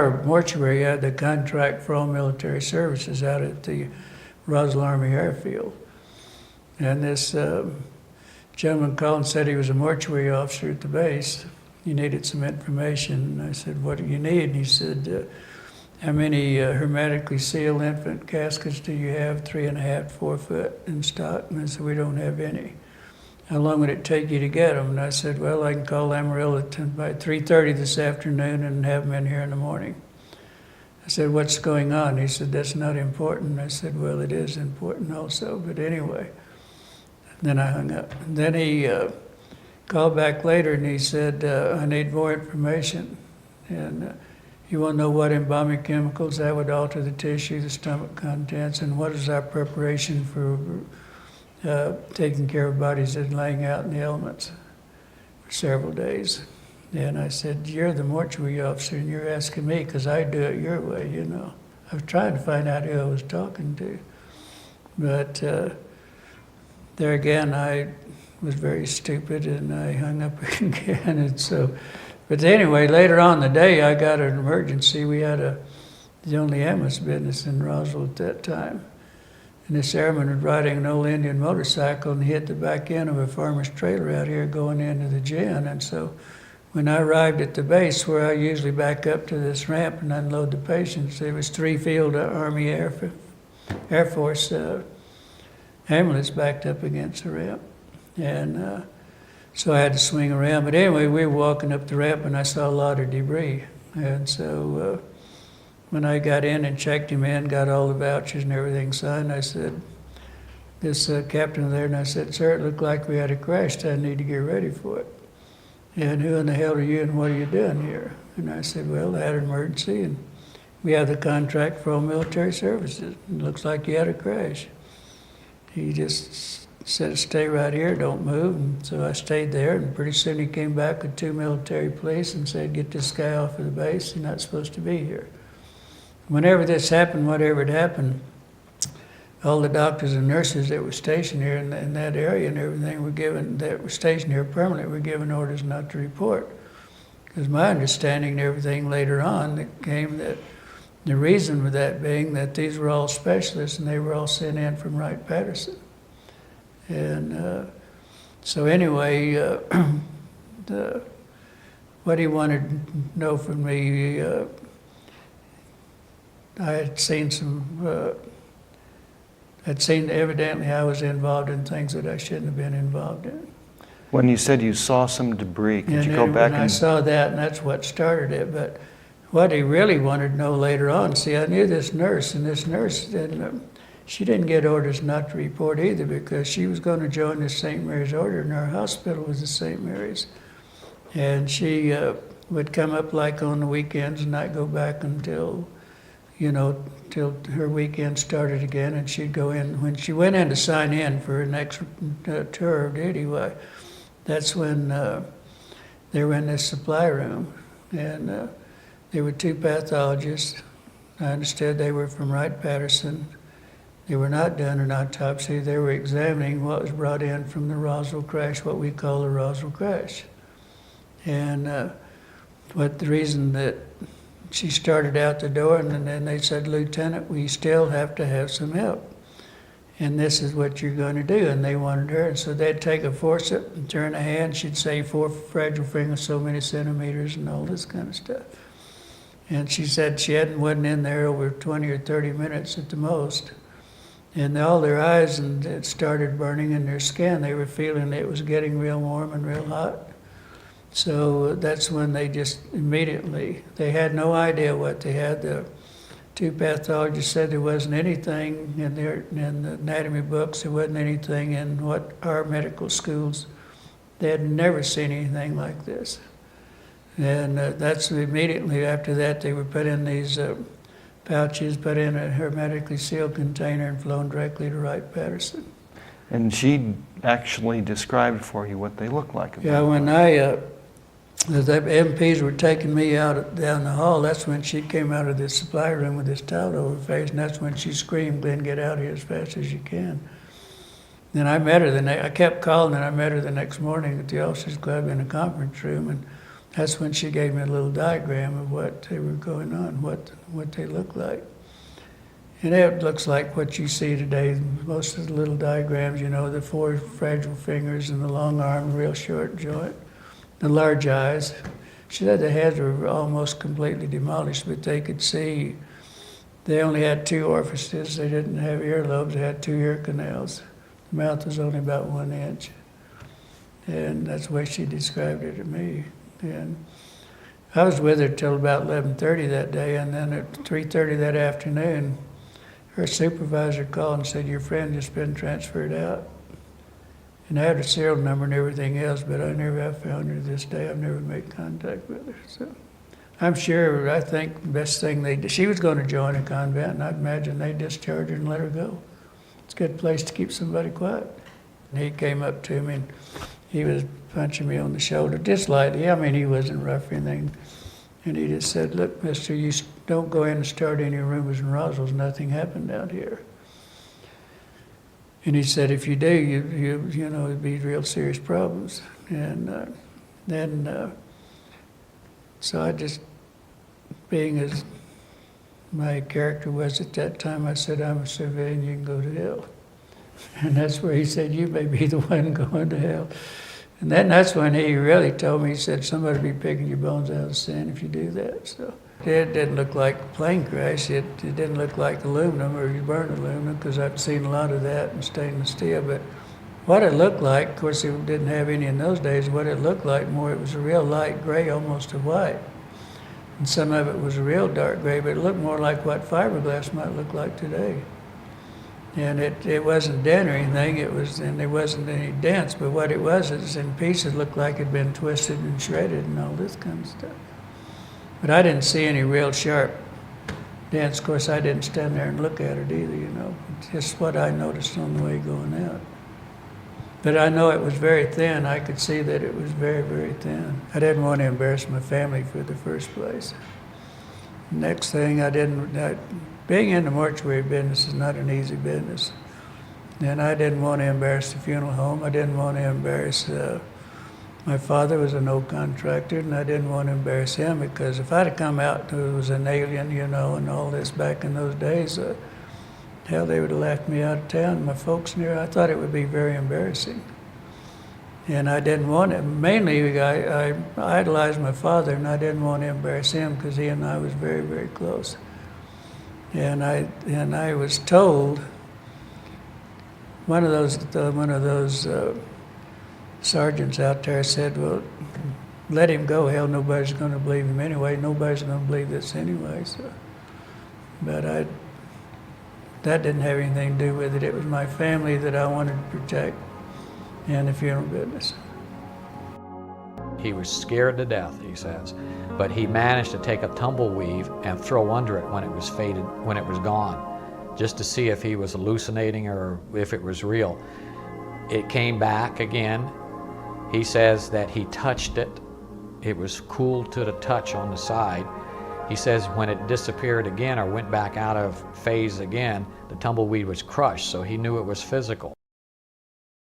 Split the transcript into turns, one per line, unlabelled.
our mortuary had the contract for all military services out at the Roswell Army Airfield. And this gentleman called and said he was a mortuary officer at the base. He needed some information. And I said, what do you need? And he said, how many hermetically sealed infant caskets do you have, 3.5 to 4 foot in stock? And I said, we don't have any. How long would it take you to get them? And I said, well, I can call Amarillo by 3:30 this afternoon and have them in here in the morning. I said, what's going on? He said, that's not important. I said, well, it is important also, but anyway. Then I hung up. And then he called back later and he said, I need more information. And you want to know what embalming chemicals that would alter the tissue, the stomach contents, and what is our preparation for taking care of bodies that are laying out in the elements for several days. And I said, you're the mortuary officer and you're asking me because I do it your way, you know. I was trying to find out who I was talking to. But there again, I was very stupid and I hung up again. And so, but anyway, later on in the day, I got an emergency. We had the only ambulance business in Roswell at that time. And this airman was riding an old Indian motorcycle and he hit the back end of a farmer's trailer out here going into the gin. And so when I arrived at the base where I usually back up to this ramp and unload the patients, there was 3 field Army Air Force ambulance backed up against the ramp. And so I had to swing around. But anyway, we were walking up the ramp and I saw a lot of debris. And so when I got in and checked him in, got all the vouchers and everything signed, I said, this captain there, and I said, sir, it looked like we had a crash. I need to get ready for it. And who in the hell are you and what are you doing here? And I said, well, I had an emergency and we have the contract for all military services. It looks like you had a crash. He just said, stay right here, don't move. And so I stayed there, and pretty soon he came back with 2 military police and said, get this guy off of the base, he's not supposed to be here. Whenever this happened, whatever had happened, all the doctors and nurses that were stationed here in that area and everything that were stationed here permanently were given orders not to report. Because my understanding and everything later on that came that the reason for that being that these were all specialists and they were all sent in from Wright-Patterson. And so anyway, what he wanted to know from me, I had seen evidently I was involved in things that I shouldn't have been involved in.
When you said you saw some debris, could you go back and...
I saw that, and that's what started it. But what he really wanted to know later on, see, I knew this nurse, and this nurse, she didn't get orders not to report either because she was going to join the St. Mary's Order, and our hospital was the St. Mary's. And she would come up like on the weekends and not go back until, till her weekend started again, and she'd go in. When she went in to sign in for her next tour of duty, that's when they were in this supply room, and there were 2 pathologists. I understood they were from Wright-Patterson. They were not doing an autopsy. They were examining what was brought in from the Roswell crash, what we call the Roswell crash. And the reason that she started out the door, and then they said, Lieutenant, we still have to have some help. And this is what you're going to do. And they wanted her. And so they'd take a forceps and turn a hand. She'd say 4 fragile fingers, so many centimeters, and all this kind of stuff. And she said she wasn't in there over 20 or 30 minutes at the most. And all their eyes and it started burning in their skin. They were feeling it was getting real warm and real hot. So that's when they just immediately, they had no idea what they had. The 2 pathologists said there wasn't anything in the anatomy books, there wasn't anything in what our medical schools, they had never seen anything like this. And that's immediately after that they were put in these pouches, put in a hermetically sealed container and flown directly to Wright-Patterson.
And she actually described for you what they looked like.
Yeah, when the MPs were taking me out down the hall, that's when she came out of this supply room with this towel over her face, and that's when she screamed, Glenn, get out of here as fast as you can. Then I met her I kept calling, and I met her the next morning at the officers' club in a conference room, and that's when she gave me a little diagram of what they were going on, what they look like. And it looks like what you see today, most of the little diagrams, you know, the 4 fragile fingers and the long arm, real short joint, the large eyes. She said the heads were almost completely demolished, but they could see. They only had 2 orifices. They didn't have earlobes. They had 2 ear canals. The mouth was only about 1 inch. And that's the way she described it to me. And I was with her till about 11:30 that day, and then at 3:30 that afternoon, her supervisor called and said, "Your friend just been transferred out." And I had her serial number and everything else, but I never have found her to this day. I've never made contact with her. So I'm sure, I think the best thing they did, she was going to join a convent, and I'd imagine they discharged her and let her go. It's a good place to keep somebody quiet. And he came up to me and he was punching me on the shoulder, just lightly. I mean, he wasn't rough or anything. And he just said, "Look, mister, you don't go in and start any rumors and Roswell's. Nothing happened out here." And he said, "If you do, you know, it'd be real serious problems." And so I just, being as my character was at that time, I said, "I'm a civilian, you can go to hell." And that's where he said, "You may be the one going to hell." And then that's when he really told me, he said, "Somebody will be picking your bones out of the sand if you do that." So it didn't look like a plane crash. It didn't look like aluminum or you burn aluminum, because I've seen a lot of that in stainless steel. But what it looked like, of course, it didn't have any in those days. What it looked like more, it was a real light gray, almost a white. And some of it was a real dark gray, but it looked more like what fiberglass might look like today. And it wasn't dent or anything, and there wasn't any dents, but what it was is in pieces looked like it'd been twisted and shredded and all this kind of stuff. But I didn't see any real sharp dents. Of course, I didn't stand there and look at it either, you know. It's just what I noticed on the way going out. But I know it was very thin. I could see that it was very, very thin. I didn't want to embarrass my family for the first place. Next thing, being in the mortuary business is not an easy business. And I didn't want to embarrass the funeral home. I didn't want to embarrass, my father was an old contractor, and I didn't want to embarrass him, because if I'd have come out who was an alien, you know, and all this back in those days, hell, they would have laughed me out of town. My folks knew. I thought it would be very embarrassing. And I didn't want it. Mainly, I idolized my father, and I didn't want to embarrass him, because he and I was very, very close. And I was told, one of those sergeants out there said, "Well, let him go. Hell, nobody's going to believe him anyway. Nobody's going to believe this anyway." So, but that didn't have anything to do with it. It was my family that I wanted to protect, and the funeral business.
He was scared to death, he says, but he managed to take a tumbleweave and throw under it when it was faded, when it was gone, just to see if he was hallucinating or if it was real. It came back again. He says that he touched it. It was cool to the touch on the side. He says when it disappeared again or went back out of phase again, the tumbleweed was crushed, so he knew it was physical.